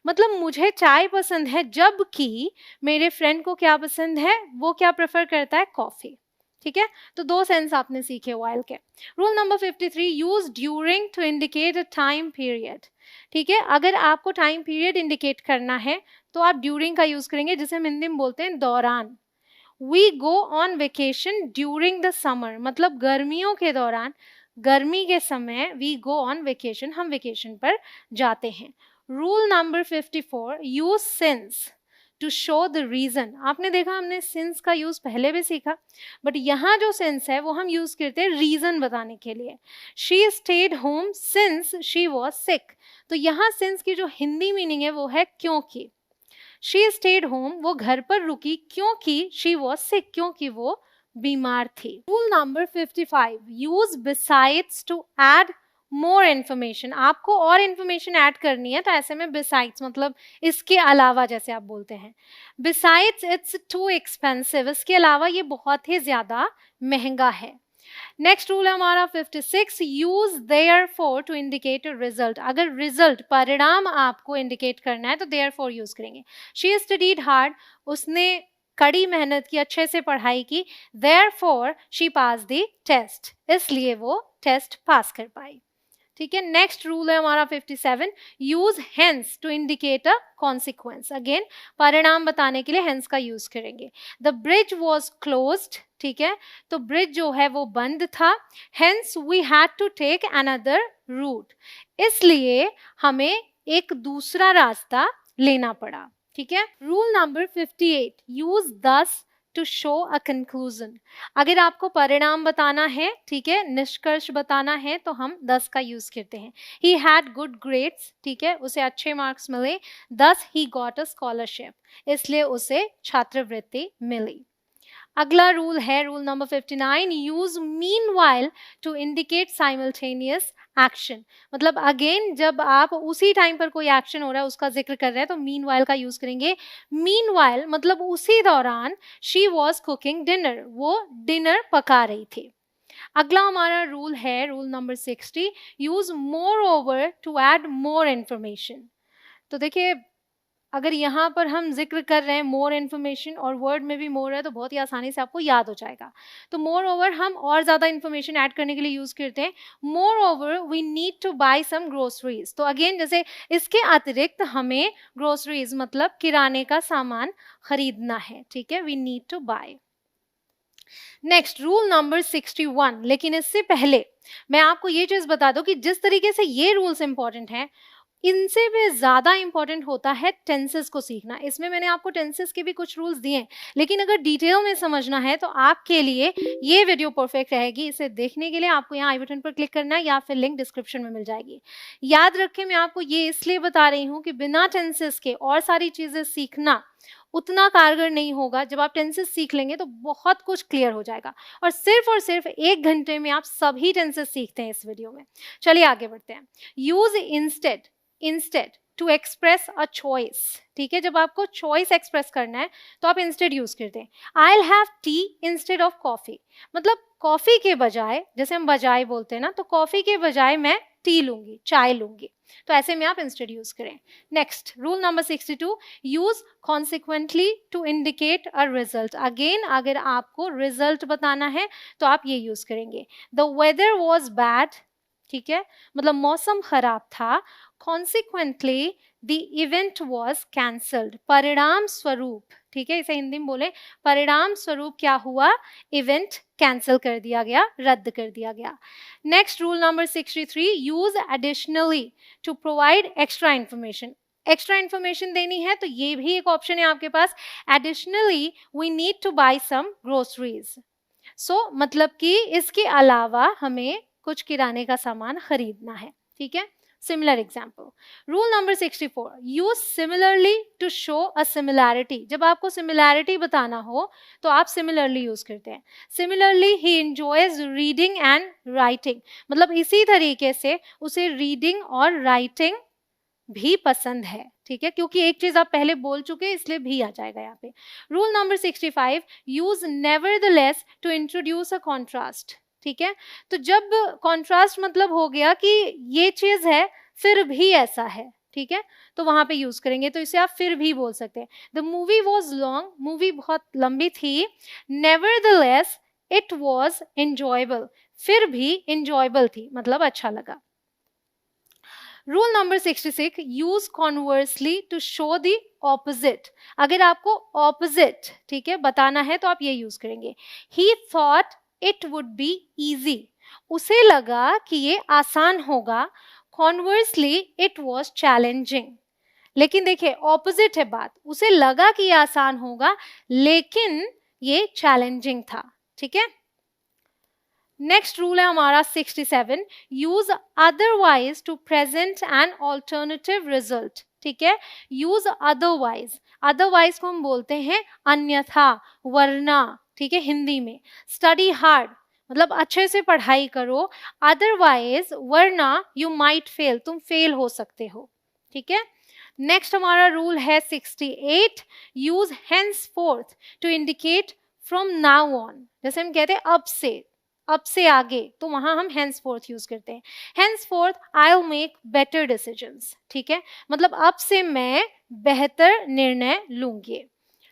मतलब मुझे चाय पसंद है जबकि मेरे फ्रेंड को क्या पसंद है, वो क्या प्रेफर करता है, कॉफी, ठीक है, तो दो सेंस आपने सीखे वाइल के। Rule number 53, use during to indicate a time period, ठीक है, अगर आपको टाइम पीरियड इंडिकेट करना है तो आप ड्यूरिंग का यूज करेंगे, जिसे हम हिंदी में बोलते हैं दौरान। We go on vacation during the summer, मतलब गर्मियों के दौरान, गर्मी के समय we go on vacation, हम वेकेशन पर जाते हैं। Rule number 54, use since to show the reason, आपने देखा हमने since का यूज पहले भी सीखा, बट यहाँ जो since है वो हम यूज करते हैं रीजन बताने के लिए। She stayed home since she was sick, तो यहाँ since की जो हिंदी मीनिंग है वो है क्योंकि। She stayed home, वो घर पर रुकी क्योंकि she was sick, क्योंकि वो बीमार थी। Rule number 55, use besides to add more information, आपको और information ऐड करनी है तो ऐसे में besides मतलब इसके अलावा जैसे आप बोलते हैं। Besides it's too expensive, इसके अलावा ये बहुत ही ज्यादा महंगा है। नेक्स्ट रूल है हमारा 56, use therefore to indicate a result. अगर रिजल्ट परिणाम आपको इंडिकेट करना है तो देयरफॉर यूज करेंगे। शी स्टडीड हार्ड, उसने कड़ी मेहनत की, अच्छे से पढ़ाई की, therefore she pass the test, इसलिए वो टेस्ट पास कर पाई। ठीक है, नेक्स्ट रूल है हमारा 57, use hence to indicate a consequence. Again परिणाम बताने के लिए हेंस का यूज करेंगे। द ब्रिज वॉज क्लोज्ड, ठीक है, तो ब्रिज जो है वो बंद था। Hence we had to take another route, इसलिए हमें एक दूसरा रास्ता लेना पड़ा। ठीक है, rule number 58, use thus to show a conclusion. अगर आपको परिणाम बताना है, ठीक है, निष्कर्ष बताना है, तो हम 10 का यूज करते हैं। ही हैड गुड ग्रेड्स, ठीक है, उसे अच्छे मार्क्स मिले, दस ही गॉट अ स्कॉलरशिप, इसलिए उसे छात्रवृत्ति मिली। अगला रूल है rule number 59, use meanwhile to indicate simultaneous action. मतलब अगेन जब आप उसी टाइम पर कोई एक्शन हो रहा है उसका जिक्र कर रहे हैं तो मीनवाइल का यूज करेंगे। मीनवाइल मतलब उसी दौरान शी वॉज कुकिंग डिनर, वो डिनर पका रही थी। अगला हमारा रूल है rule number 60, use moreover to add more information. तो देखिए अगर यहाँ पर हम जिक्र कर रहे हैं मोर इन्फॉर्मेशन और वर्ड में भी मोर है तो बहुत ही आसानी से आपको याद हो जाएगा। तो मोर ओवर हम और ज़्यादा इन्फॉर्मेशन ऐड करने के लिए यूज़ करते हैं। Moreover we need to buy some groceries. तो अगेन जैसे इसके अतिरिक्त हमें ग्रोसरीज मतलब किराने का सामान खरीदना है, ठीक है, we need to buy. Next rule number 61, लेकिन इससे पहले मैं आपको ये चीज़ बता दूं कि जिस तरीके से ये रूल्स इंपॉर्टेंट हैं इनसे भी ज़्यादा इंपॉर्टेंट होता है टेंसेस को सीखना। इसमें मैंने आपको टेंसेस के भी कुछ रूल्स दिए हैं, लेकिन अगर डिटेल में समझना है तो आपके लिए ये वीडियो परफेक्ट रहेगी। इसे देखने के लिए आपको यहाँ आई बटन पर क्लिक करना है या फिर लिंक डिस्क्रिप्शन में मिल जाएगी। याद रखें, मैं आपको ये इसलिए बता रही हूँ कि बिना टेंसेस के और सारी चीज़ें सीखना उतना कारगर नहीं होगा। जब आप टेंसेस सीख लेंगे तो बहुत कुछ क्लियर हो जाएगा और सिर्फ 1 घंटे में आप सभी टेंसेस सीखते हैं इस वीडियो में। चलिए आगे बढ़ते हैं। Use instead to express a choice, ठीक है, जब आपको चॉइस एक्सप्रेस करना है तो आप इंस्टेड यूज करते हैं। I will have T instead of coffee, मतलब कॉफी के बजाय, जैसे हम बजाय बोलते हैं ना, तो कॉफी के बजाय मैं टी लूंगी, चाय लूंगी, तो ऐसे में आप इंस्टेड यूज करें। Next rule number 62, use consequently to indicate a result. Again अगर आपको रिजल्ट बताना है तो आप ये यूज करेंगे। द वेदर वॉज बैड, ठीक है, मतलब मौसम खराब था। Consequently the event was cancelled, परिणाम स्वरूप, ठीक है, इसे हिंदी में बोले, परिणाम स्वरूप क्या हुआ, इवेंट कैंसिल कर दिया गया, रद्द कर दिया गया। Next rule number 63, use additionally to provide extra information. Extra information देनी है तो ये भी एक ऑप्शन है आपके पास। Additionally we need to buy some groceries, so मतलब कि इसके अलावा हमें कुछ किराने का सामान खरीदना है, ठीक है। Similar example, rule number 64, use similarly to show a similarity. जब आपको सिमिलैरिटी बताना हो तो आप सिमिलरली यूज करते हैं। Similarly he enjoys reading and writing, मतलब इसी तरीके से उसे रीडिंग और राइटिंग भी पसंद है, ठीक है, क्योंकि एक चीज आप पहले बोल चुके इसलिए भी आ जाएगा यहाँ पे। Rule number 65, use nevertheless to introduce a contrast, ठीक है, तो जब कॉन्ट्रास्ट मतलब हो गया कि ये चीज है फिर भी ऐसा है, ठीक है, तो वहां पे यूज करेंगे, तो इसे आप फिर भी बोल सकते हैं। The movie was long, movie बहुत लंबी थी। नेवरदलेस इट वॉज एंजॉयबल, फिर भी एंजॉयबल थी, मतलब अच्छा लगा। Rule number 66, use conversely to show the opposite. अगर आपको ऑपोजिट, ठीक है, बताना है तो आप ये यूज करेंगे। ही thought it would be easy, उसे लगा कि ये आसान होगा। कॉन्वर्सली इट वॉज चैलेंजिंग, लेकिन देखिए ऑपोजिट है बात, उसे लगा कि ये आसान होगा लेकिन ये चैलेंजिंग था, ठीक है। नेक्स्ट रूल है हमारा 67, use otherwise to present an alternative result, ठीक है। यूज अदरवाइज, अदरवाइज को हम बोलते हैं अन्यथा, वरना, ठीक है, हिंदी में। स्टडी हार्ड मतलब अच्छे से पढ़ाई करो, अदरवाइज वरना यू माइट फेल, तुम फेल हो सकते हो, ठीक है। नेक्स्ट हमारा रूल है 68, use henceforth to indicate from now on. जैसे हम कहते हैं अब से, अब से आगे, तो वहां हम henceforth यूज करते हैं। henceforth I'll make better decisions, ठीक है, मतलब अब से मैं बेहतर निर्णय लूंगी।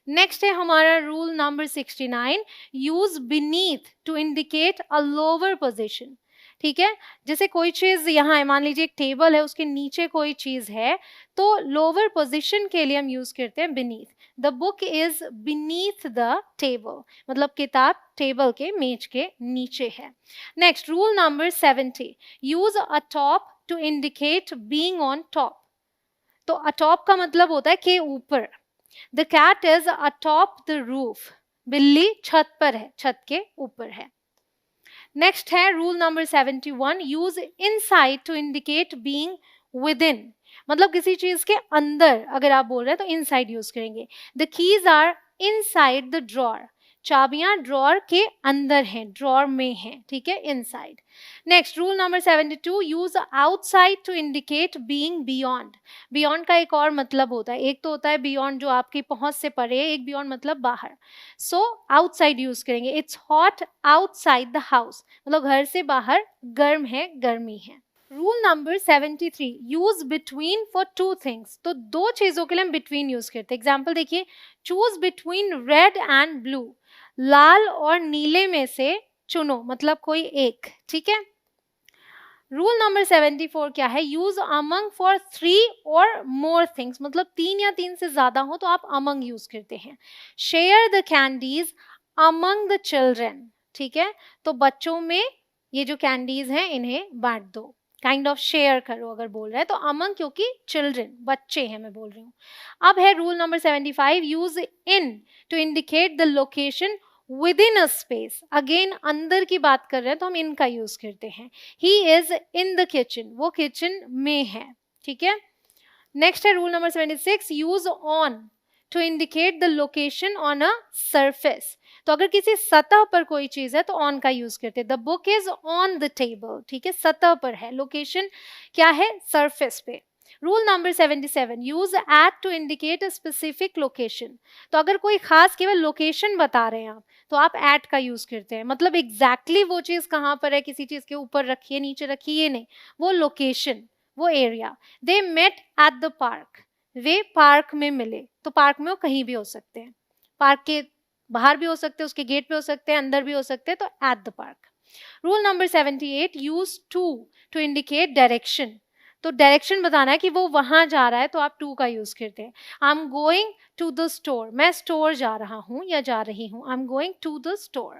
नेक्स्ट है हमारा rule number 69, use beneath to indicate a lower position, ठीक है, जैसे कोई चीज यहाँ है, मान लीजिए एक टेबल है, उसके नीचे कोई चीज है, तो लोअर पोजीशन के लिए हम यूज करते हैं beneath। The book is beneath the table, मतलब किताब टेबल के, मेज के नीचे है। Next rule number 70, use atop to indicate being on top. तो atop का मतलब होता है के ऊपर। The cat is atop the roof, बिल्ली छत पर है, छत के ऊपर है। नेक्स्ट है rule number 71, use inside to indicate being within, मतलब किसी चीज के अंदर अगर आप बोल रहे हैं तो इनसाइड यूज करेंगे। The keys are inside the drawer, चाबियां ड्रॉर के अंदर हैं, ड्रॉर में हैं, ठीक है, inside. Next rule number 72, use outside to indicate being beyond. Beyond का एक और मतलब होता है, एक तो होता है बियॉन्ड जो आपकी पहुंच से परे, एक बियॉन्ड मतलब बाहर। सो आउटसाइड यूज करेंगे। It's hot outside the house, मतलब घर से बाहर गर्म है, गर्मी है। Rule number 73, use between for two things. तो दो चीजों के लिए हम बिटवीन यूज करते हैं। एग्जाम्पल देखिए, choose between red and blue, लाल और नीले में से चुनो, मतलब कोई एक, ठीक है। रूल नंबर 74 क्या है, यूज अमंग फॉर 3 और मोर थिंग्स, मतलब 3 या 3 से ज्यादा हो तो आप अमंग यूज करते हैं। Share the candies among the children, ठीक है, तो बच्चों में ये जो कैंडीज हैं इन्हें बांट दो, काइंड ऑफ शेयर करो अगर बोल रहे हैं तो अमंग, क्योंकि चिल्ड्रन बच्चे हैं मैं बोल रही हूँ। अब है rule number 75, use in to indicate the location within a space. Again अंदर की बात कर रहे हैं तो हम इन का यूज करते हैं। He is in the kitchen, वो किचन में है, ठीक है। नेक्स्ट है rule number 76, use on to indicate the location on a surface. तो अगर किसी सतह पर कोई चीज है तो ऑन का यूज करते हैं। The book is on the table, ठीक है, सतह पर है, लोकेशन क्या है, सरफेस पे। Rule number 77, use at to indicate a specific location. तो अगर कोई खास केवल लोकेशन बता रहे हैं आप तो आप एट का यूज करते हैं, मतलब एग्जैक्टली वो चीज कहाँ पर है, किसी चीज के ऊपर रखिए नीचे रखिए, ये नहीं, वो लोकेशन, वो area. They met at the park, वे पार्क में मिले, तो पार्क में वो कहीं भी हो सकते हैं, पार्क के बाहर भी हो सकते हैं, उसके गेट पे हो सकते हैं, अंदर भी हो सकते हैं, तो at the park. Rule number 78, use to indicate direction. तो डायरेक्शन बताना है कि वो वहां जा रहा है तो आप टू का यूज करते हैं। I am going to the store, मैं स्टोर जा रहा हूं या जा रही हूं, I am going to the store,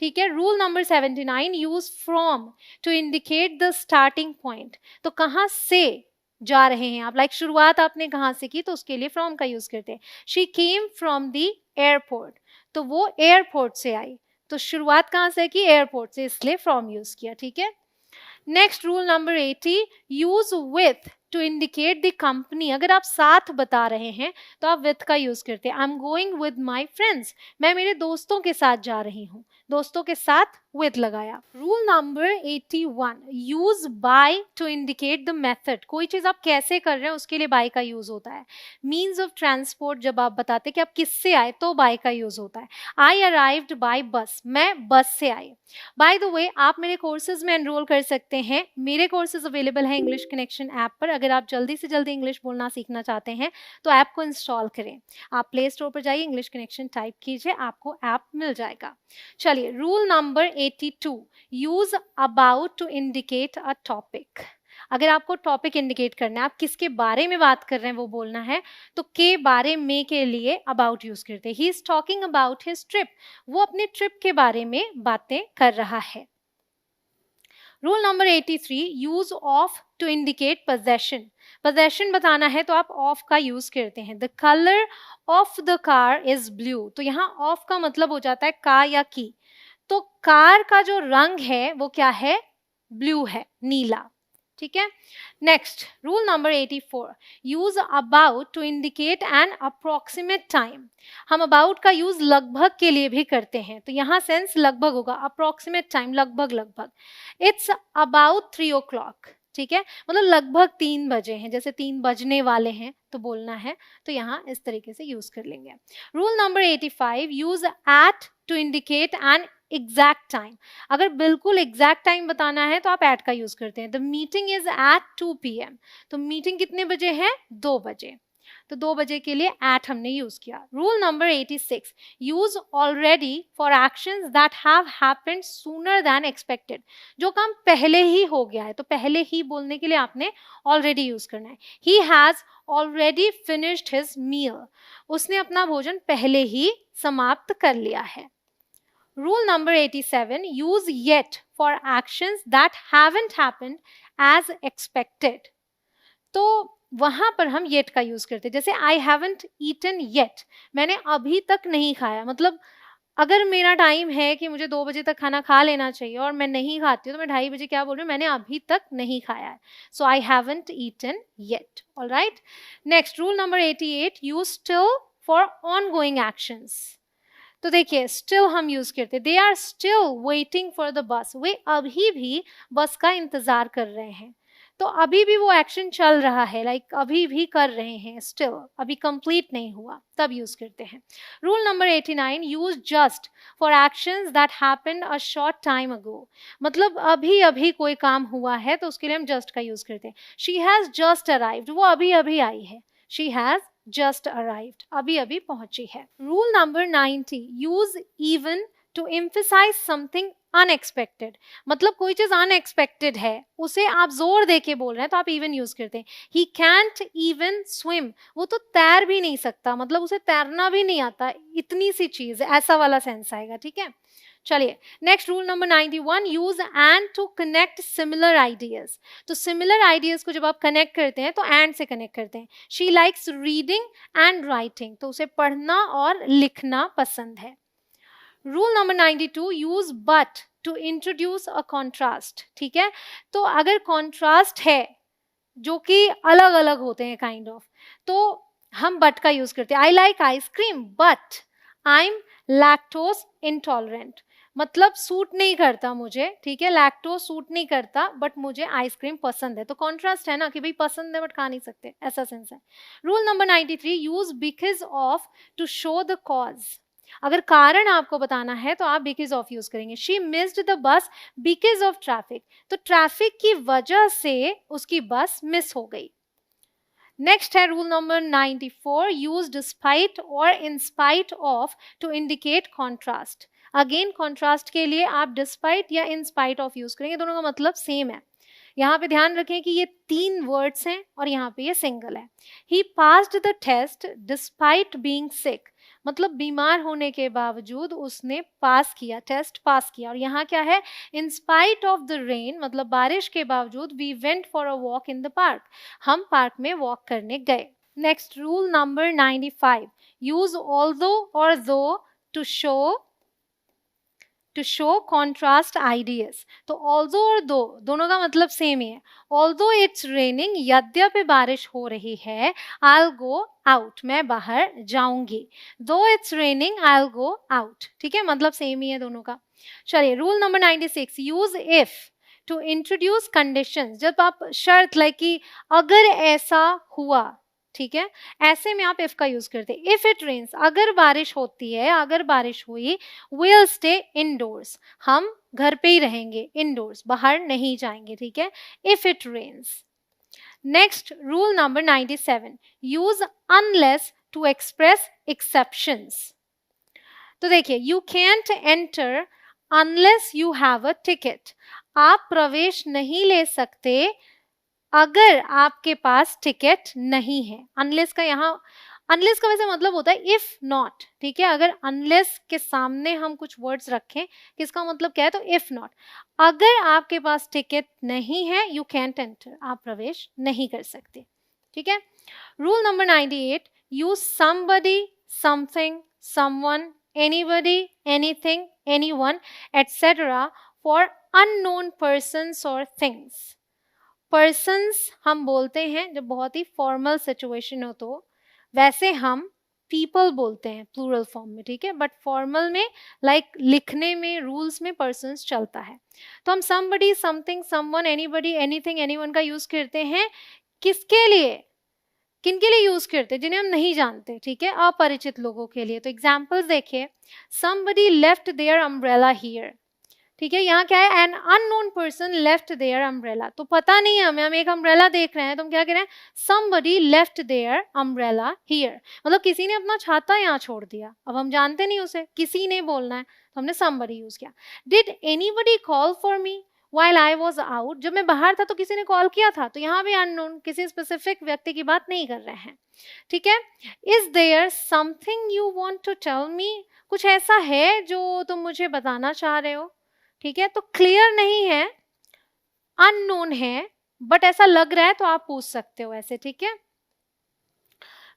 ठीक है। Rule number 79, use from to indicate the starting point. तो कहां से जा रहे हैं आप, लाइक शुरुआत आपने कहां से की तो उसके लिए फ्रॉम का यूज करते हैं। She came from the airport, तो वो एयरपोर्ट से आई, तो शुरुआत कहां से की, एयरपोर्ट से, इसलिए फ्रॉम यूज किया, ठीक है। Next rule number 80, use with to indicate the company. अगर आप साथ बता रहे हैं तो आप विथ का यूज करते हैं। I am going with my friends, मैं मेरे दोस्तों के साथ जा रही हूँ, दोस्तों के साथ विथ लगाया। Rule number 81, use by two indicate the method. कोई चीज आप कैसे कर रहे हैं उसके लिए बाय का यूज होता है। मीन्स ऑफ ट्रांसपोर्ट, जब आप बताते कि आप किससे आए तो बाय का यूज होता है। आई अराइव्ड बाय बस, मैं बस से आई। बाय द वे, आप मेरे कोर्सेज में एनरोल कर सकते हैं, मेरे कोर्सेज अवेलेबल है इंग्लिश कनेक्शन ऐप पर। अगर आप जल्दी से जल्दी इंग्लिश बोलना सीखना चाहते हैं तो ऐप को इंस्टॉल करें, आप प्ले स्टोर पर जाइए, इंग्लिश कनेक्शन टाइप कीजिए, आपको ऐप मिल जाएगा। चलिए rule number 82, use about to indicate a topic. अगर आपको टॉपिक इंडिकेट करना है, आप किसके बारे में बात कर रहे हैं वो बोलना है, तो के बारे में के लिए अबाउट यूज करते हैं। He is talking about his trip, वो अपने ट्रिप के बारे में बातें कर रहा है। Rule number 83, use of to indicate possession. Possession बताना है तो आप ऑफ का यूज करते हैं। The colour of the car is blue, तो यहाँ ऑफ का मतलब हो जाता है का या की, तो कार का जो रंग है वो क्या है, ब्लू है, नीला, ठीक है। Next rule number 84, use about to indicate an approximate time. हम अबाउट का यूज लगभग के लिए भी करते हैं, तो यहाँ सेंस लगभग होगा, अप्रोक्सीमेट टाइम लगभग लगभग। इट्स अबाउट 3 o'clock, ठीक है, मतलब लगभग 3 बजे हैं, जैसे 3 बजने वाले हैं तो बोलना है, तो यहाँ इस तरीके से यूज कर लेंगे। Rule number 85, use at to indicate an exact time, अगर बिल्कुल एग्जैक्ट टाइम बताना है तो आप एट का यूज करते हैं। The meeting is at 2 PM, तो मीटिंग कितने बजे है? 2 बजे, तो 2 बजे के लिए एट हमने यूज किया। Rule number 86, use already for actions that have happened sooner than expected, जो काम पहले ही हो गया है, तो पहले ही बोलने के लिए आपने ऑलरेडी यूज करना है। He has already finished his meal, उसने अपना भोजन पहले ही समाप्त कर लिया है। Rule number 87, use yet for actions that haven't happened as expected, तो वहां पर हम येट का यूज करते हैं। जैसे आई हैवंट ईटन येट, मैंने अभी तक नहीं खाया, मतलब अगर मेरा टाइम है कि मुझे 2 बजे तक खाना खा लेना चाहिए और मैं नहीं खाती हूँ, तो मैं 2:30 बजे क्या बोल रही हूँ? मैंने अभी तक नहीं खाया है, so I haven't eaten yet. Alright, next rule number 88, use still for ongoing actions, तो देखिए स्टिल हम यूज करते हैं। They are still waiting for the bus, वे अभी भी बस का इंतजार कर रहे हैं, तो अभी भी वो एक्शन चल रहा है, लाइक अभी भी कर रहे हैं, स्टिल अभी कंप्लीट नहीं हुआ, तब यूज करते हैं। Rule number 89, use just for actions that happened a short time ago, मतलब अभी अभी कोई काम हुआ है तो उसके लिए हम जस्ट का यूज करते हैं। शी हैज जस्ट अराइव्ड, वो अभी अभी आई है, शी हैज जस्ट अराइव्ड, अभी अभी पहुंची है। Rule number 90, use even to emphasise something unexpected, मतलब कोई चीज अनएक्सपेक्टेड है उसे आप जोर दे के बोल रहे हैं तो आप इवन यूज करते हैं। ही कैंट इवन स्विम, वो तो तैर भी नहीं सकता, मतलब उसे तैरना भी नहीं आता, इतनी सी चीज, ऐसा वाला सेंस आएगा। ठीक है, चलिए next rule number 91, use and to connect similar ideas, तो सिमिलर आइडियाज को जब आप कनेक्ट करते हैं तो एंड से कनेक्ट करते हैं। She likes reading and writing, तो उसे पढ़ना और लिखना पसंद है। Rule number 92, use but to introduce a contrast, ठीक है, तो अगर कॉन्ट्रास्ट है जो कि अलग अलग होते हैं काइंड ऑफ, तो हम बट का यूज करते हैं। I like ice cream but I am lactose intolerant, मतलब सूट नहीं करता मुझे, ठीक है, लैक्टोज सूट नहीं करता बट मुझे आइसक्रीम पसंद है, तो कॉन्ट्रास्ट है ना कि भाई पसंद है बट खा नहीं सकते, ऐसा सेंस है। Rule number 93, use because of to show the cause, अगर कारण आपको बताना है तो आप बिकॉज ऑफ यूज करेंगे। She missed the bus because of traffic, तो ट्रैफिक की वजह से उसकी बस मिस हो गई। नेक्स्ट है रूल नंबर 94, यूज डिस्पाइट और in spite of to indicate contrast, again contrast के लिए आप डिस्पाइट या इन स्पाइट ऑफ यूज करेंगे, दोनों का मतलब सेम है। यहाँ पे ध्यान रखें कि ये 3 वर्ड्स हैं और यहाँ पे ये सिंगल है। He passed the test despite being sick, मतलब बीमार होने के बावजूद उसने पास किया, टेस्ट पास किया। और यहाँ क्या है? In spite of the rain, मतलब बारिश के बावजूद we went for a walk in the park, हम पार्क में वॉक करने गए। Next rule number 95, use although और though to show contrast ideas, तो ऑल्दो और दो दोनों का मतलब सेम ही है। ऑल्दो इट्स रेनिंग, यद्यपि बारिश हो रही है, I'll go out, मैं बाहर जाऊंगी। दो it's raining I'll go out, ठीक है, मतलब सेम ही है दोनों का। चलिए rule number 96, use if two introduce conditions, जब आप शर्त लाइक कि अगर ऐसा हुआ, ठीक है, ऐसे में आप इफ का यूज करते हैं। इफ इट रेन्स, अगर बारिश होती है, अगर बारिश हुई, we'll stay indoors, हम घर पे ही रहेंगे, indoors, बाहर नहीं जाएंगे, ठीक है, if it rains। Next rule number 97, use unless to express exceptions, तो देखिए you can't enter unless you have a ticket, आप प्रवेश नहीं ले सकते अगर आपके पास टिकट नहीं है। अनलेस का यहाँ, अनलेस का वैसे मतलब होता है इफ नॉट, ठीक है, अगर अनलेस के सामने हम कुछ वर्ड्स रखें, किसका मतलब क्या है, तो इफ नॉट, अगर आपके पास टिकट नहीं है, यू कैंट एंटर, आप प्रवेश नहीं कर सकते, ठीक है। Rule number 98, use somebody, something, someone, anybody, anything, anyone, etcetera for unknown persons और थिंग्स। पर्सन्स हम बोलते हैं जब बहुत ही फॉर्मल सिचुएशन हो, तो वैसे हम पीपल बोलते हैं प्लूरल फॉर्म में, ठीक है, बट फॉर्मल में लाइक लिखने में रूल्स में पर्सन्स चलता है, तो हम somebody, something, someone, anybody, anything, anyone का यूज करते हैं किसके लिए, किन के लिए यूज करते हैं? जिन्हें हम नहीं जानते, ठीक है, अपरिचित लोगों के लिए। तो एग्जाम्पल्स देखिए, somebody left their umbrella here, ठीक है, यहाँ क्या है, an unknown person left their umbrella, तो पता नहीं है हमें, हम एक अम्ब्रेला देख रहे हैं, तो हम क्या कह रहे हैं, somebody left their umbrella here, मतलब किसी ने अपना छाता यहाँ छोड़ दिया। अब हम जानते नहीं उसे, किसी ने बोलना है, तो हमने somebody यूज किया। Did anybody call for me while I was out, जब मैं बाहर था तो किसी ने कॉल किया था, तो यहाँ भी अननोन, किसी स्पेसिफिक व्यक्ति की बात नहीं कर रहे हैं, ठीक है। Is there something you want to tell me, कुछ ऐसा है जो तुम मुझे बताना चाह रहे हो, ठीक है। तो क्लियर नहीं है, अननोन है, बट ऐसा लग रहा है तो आप पूछ सकते हो ऐसे, ठीक है।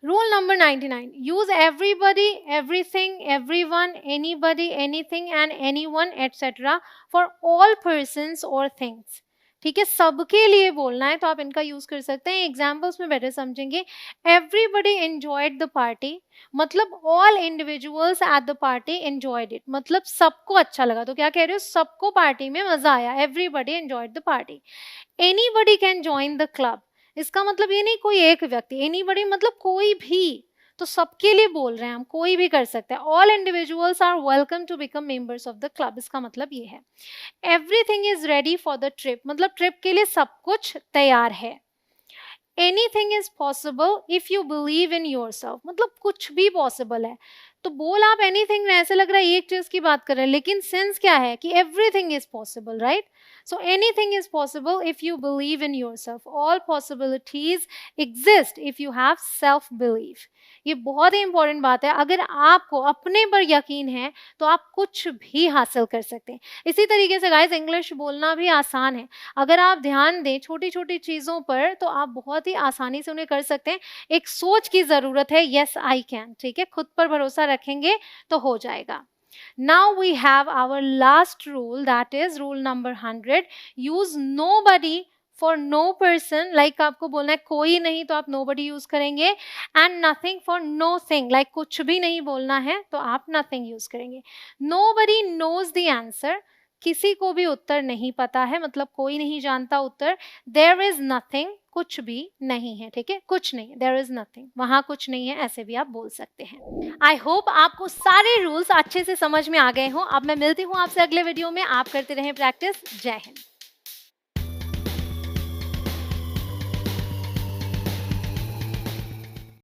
Rule number 99, use everybody, everything, everyone, anybody, anything and anyone etcetera for all persons और थिंग्स, ठीक है, सबके लिए बोलना है तो आप इनका यूज कर सकते हैं। एग्जाम्पल्स में बेटर समझेंगे। एवरीबडी एंजॉयड द पार्टी, मतलब all individuals at the party enjoyed it, मतलब सबको अच्छा लगा, तो क्या कह रहे हो, सबको पार्टी में मजा आया, everybody enjoyed the party. Anybody can join the club, इसका मतलब ये नहीं कोई एक व्यक्ति, एनीबडी मतलब कोई भी, तो सबके लिए बोल रहे हैं हम, कोई भी कर सकता है। All individuals are welcome to become members of the club, इसका मतलब ये है। Everything is ready for the trip, मतलब ट्रिप के लिए सब कुछ तैयार है। Anything is possible if you believe in yourself, मतलब कुछ भी पॉसिबल है, तो बोल आप एनीथिंग, ऐसे लग रहा है एक चीज की बात कर रहे हैं, लेकिन सेंस क्या है कि everything is possible, right. So anything is possible if you believe in yourself, all possibilities exist if you have self believe. ये बहुत ही इंपॉर्टेंट बात है, अगर आपको अपने पर यकीन है तो आप कुछ भी हासिल कर सकते हैं। इसी तरीके से गाइस इंग्लिश बोलना भी आसान है, अगर आप ध्यान दें छोटी छोटी चीजों पर तो आप बहुत ही आसानी से उन्हें कर सकते हैं। एक सोच की जरूरत है, यस आई कैन, ठीक है, खुद पर भरोसा रखेंगे तो हो जाएगा। Now we have our last rule, that is rule number 100, use nobody for no person, like आपको बोलना है कोई नहीं तो आप nobody यूज करेंगे, and nothing for no thing, like कुछ भी नहीं बोलना है तो आप nothing यूज करेंगे। Nobody knows the answer, किसी को भी उत्तर नहीं पता है, मतलब कोई नहीं जानता उत्तर। There is nothing, कुछ भी नहीं है, ठीक है, कुछ नहीं है, there is nothing, वहां कुछ नहीं है, ऐसे भी आप बोल सकते हैं। आई होप आपको सारे रूल्स अच्छे से समझ में आ गए हों। अब मैं मिलती हूँ आपसे अगले वीडियो में, आप करते रहें प्रैक्टिस। जय हिंद।